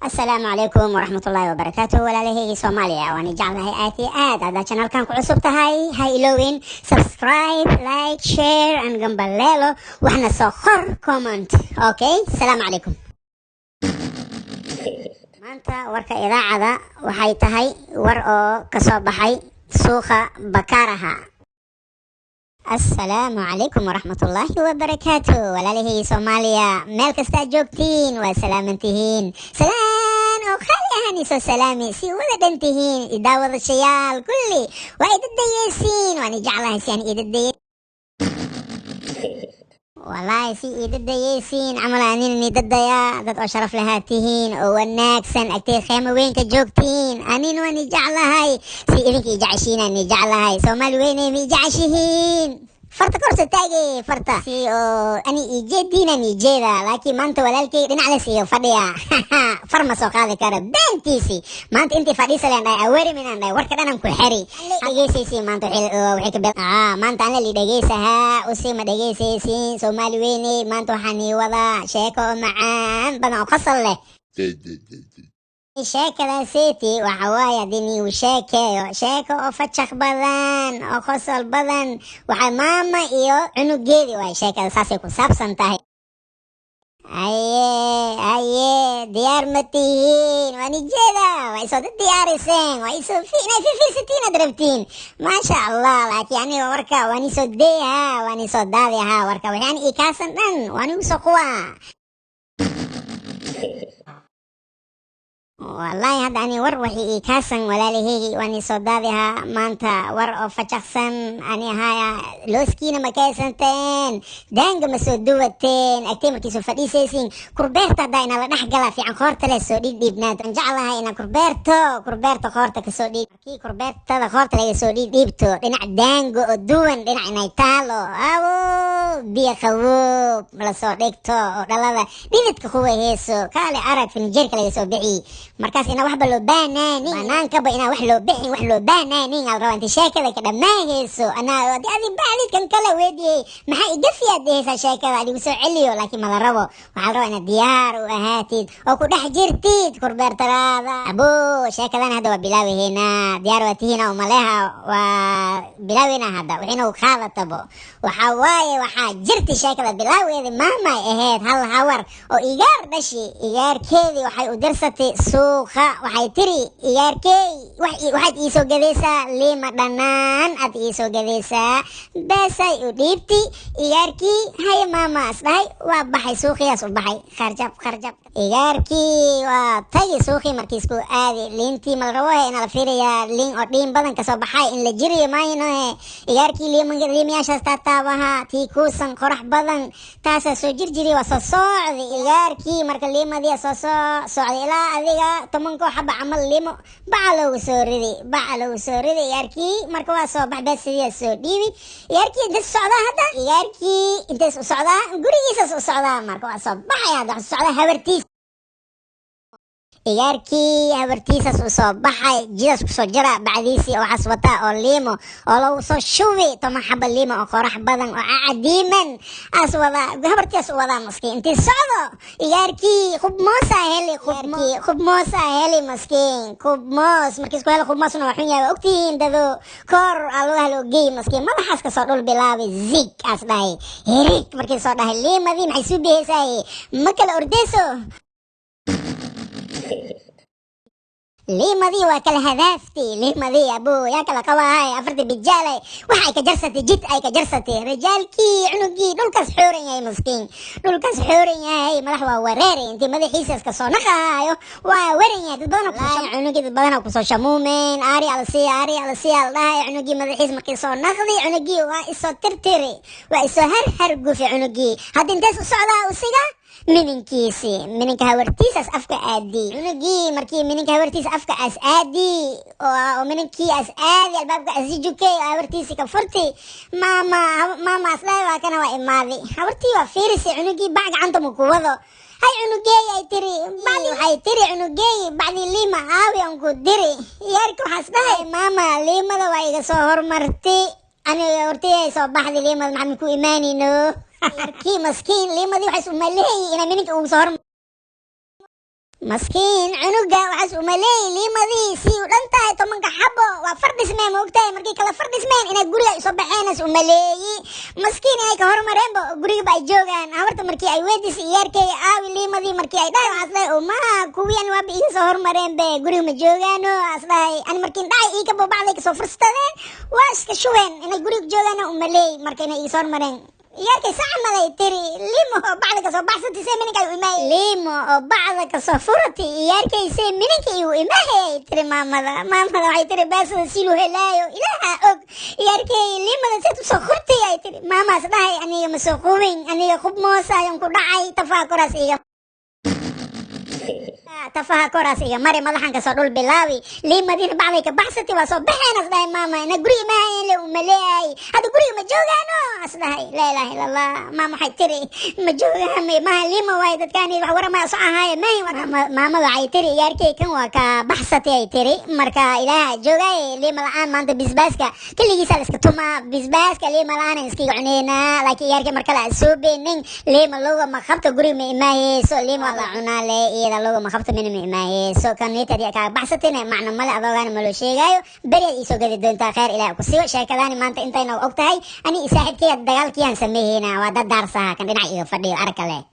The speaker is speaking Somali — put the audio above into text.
السلام عليكم ورحمة الله وبركاته. walaalahayga Soomaaliya waan jeclahay aad iyo aad hadda channelkan ku cusub tahay ha ilowin subscribe like share and gambaleelo waxna soo qor comment. Okay, السلام عليكم. maanta warka idaacada waxay tahay war oo ka soo baxay suuqa Bakaaraha. السلام عليكم ورحمة الله وبركاته. walaalahayga Soomaaliya meel kasta joogtiin waa salaamantihiin. سلام وخلي هاني سو سلامي سي ولا دنتهين يداوض الشيال كلي وايد الدياسين واني جعلها سيان ايد الدياسين والله سي ايد الدياسين عملانين اني ضديا ضد اشرف لهاتهين والناكسن اكتير خيمة وين كجوكتين انين واني جعلها سي اذنك يجعشين اني جعلها سومال وين يجعشهين فرتا كورس تاجي فرتا سي اني ايجيدين اني جيدا لكن ما انت ولالكي دين على سيو فديا فرما سوق هذا كرب بنتيسي ما انت فديسه لان اوري من انا ورك انا كل حري دغيسي ما انت وحيك ما انت انا اللي دغيسها وسي ما دغيسي سومالي ويني ما انت حني وضع شيكو معان بنا قصل له sheekada city waxa waaye dini u sheeko oo fachaq badan oo qosol badan waxa maama iyo cunugeedi way sheekada saasay ku saabsan tahay aye diyaar matihiin wani jeeda way soo diyaariseen way soo fiina draftiin ma sha Allah laakiin ani warka wani soo deeha wani soo daadiha warka waxaan i kaasan dhan wani soo quwa والله هذا أنا وحي كاسن ولا لهي واني صدادها مانتا ور فشخصن أنا هاي لوسكينا مكاسنتين دانج مسودوتين أكتم كيسو فريسين كوربيرتا داينا ونحجلا في عنخورت لسودي ديبنات نجعلها هنا كوربيرتو خورتك سودي كي كوربيرتا لخورت لسودي ديبتو لنا دانجو الدون لنا نايتالو أو بيا خوب ملا صديقتو دلالا دينت كخوه هيسو كالي عرق في نجيرك ليسو بيعي markaas ina waxba loo baanaani banaanka ba ina wax loo bixin wax loo baanaani aan rabo inta sheekada ka dhammaanayso ana adi baalid kan kala weediyay maxay iga fiyaadaysa sheekada adigu soo celiyo laakiin ma la rabo waxa rabo ina diyaar u ahaatid oo ku dhex jirtid kurbeertaraada abo sheekadan hada waa bilaawayna diyaar waa tihiina oo maleha waa bilaawayna hada waxina u qaadatabo waxa waaye waxa jirti sheekada bilaaweeda maama ahayd hal hawar oo igaar dhashi igaarkeedii waxay u dirsatay suuqa waxay tiri iyaarkey waxaad ii soo gadaysaa liima dhanaan aad ii soo gadaysaa beesay u dhiibti iyaarkii hay maama asdhahay waa baxay suuqiyaas u baxay kharjab iyaarkii waa tagi suuqii markiisku aadi liintii mal rabo ina la fiiriyaa liin oo dhiin badan kasoo baxay in la jiriyo maayno iyaarkii liimayaashaas taataabaha tii kuusan qorax badan taasaa soo jirjiri waa soo socdi iyaarkii marka liimadii soo socday ilaa adiga tomanko xaba camal limo baca loogu soo ridi iyaarkii marka waa soo baxbaa sidii soo dhiibi iyaarkii inta socdaa hadda iyaarkii inta socdaa gurigiisa soo socdaa marka waa soo baxay hadda socdaa habartiis iyaarkii habartiisas u soo baxay jidas ku soo jira bacdiisi oo xaswata oo liimo oo lagu soo shubi toman xaba liimo oo qorax badan oo cadiiman as wada habartiis wada maskiin intii socdo iyaarkii khub moosa heli maskiin khub moos markii isku helo khub moosna waa xun yahay ogtiin dado kor aloo helo geey maskiin madaxaas ka soo dhul bilaabay zig as dhahay herik markii soo dhahay liimadii maxay soo bixisay ma kala ordeyso liimadii waa kala hadaaftii liimadii abuu yaa kala qabahay afarta bijaalay waxay ka jarsatay jid ay ka jarsatay rijaalkii cunugii dhulkaas xooran yahay maskiin dhulkaas xooran yahay madax waa wareeri intii madaxiisaas ka soo naqaayo waa waran yahay dad badan cunugii dad badan ku soo shamuumeen ari alsiya dhahay cunugii madaxiis markii soo naqdi cunugii waa isoo tirtiri waa isoo har gufi cunugii hadda intaas u socdaa usiga mininka hawartiisas afka aadi cunugii markii mininka hawartiisa afka as aadi oo mininkii as aadi albaabka asijukay hawartiisi ka furti mama aslay waa kana waa imaadi hawartii waa fiirisi cunugii bac gacanta mu ku wado hay cunugey ay tiri bacdi waxay tiri cunugey bacdi liima aawi aan ku diri yaarka waxaas dhahay mama liimada waa iga soo hormarti ani hortay soo baxdi liimada maxaan ku imaanino yarkii maskiin liimadii waxay u maleeyay ina mininka uu soo maskiin cunuga waxaas umaleey liimadiisii u dhan tahay tobanka xabo waa fardhismeen moogtahay markii kala fardhismeen inay guriga isoo baxeenas umaleeyi maskiin inay ka hormareenba gurigaba ay joogaan habarta markii ay weydis iyaarkay aawi liimadii markii ay dhahay waxaas dhahay oma kuwiyan waaba iga soo hormareen be guriga ma joogaano as dhahay ani markiin dhacay ii ka boobacday kasoo furstadeen waa iska shubeen inay guriga joogaano umaleey marka inay iga soo hormareen iyaarkay sacmalay tiri limo oo bacda kasoo baxsatay see mininka ay u imaayay limo oo bacda kasoo furatay iyaarkay see mininka ay u imaayay tiri maamada waxay tiri beesada silu helaayo ilaaha og iyaarkay limada seed usoo kurtay ay tiri maamaas dhahay aniga ma soo qubin aniga qub moosayon ku dhacay tafaakoraas iga tafaha koraas iga mari madaxan kasoo dhul bilaabi liimadiina bacday ka baxsatay waa soo baxeen dhahay maama ina guriga maahayn le umaleeyay hadda guriga ma joogaano as dhahay laa ilaaha illa allah maama waxay tiri ma joogaan maha liima waay dadkaani wax warama soo ahaaye maama waxay tiri iyaarkay kan waa ka baxsatay ay tiri marka ilaaha joogay liima la-aan maanta bisbaaska keligiisa la iska tumaa bisbaaska liima la-aan iskaga cuneynaa laakiin iyaarkay marka la soo beenin liima looga ma qabta guriga ma imaayeyso liima la cunaa le iyada looga ma qabta mina ma imaayeyso kanitadi kaa baxsatina macno male adoogaana ma loo sheegaayo beriyaad iisoo gadi doontaa kheyr ilaah ku sigo sheekadaani maanta intayna og tahay ani i saaxiibkaya dagaalkiyaan sameeyeyna waa dad daarsaha kan dhinac iga fadhiyo arka leh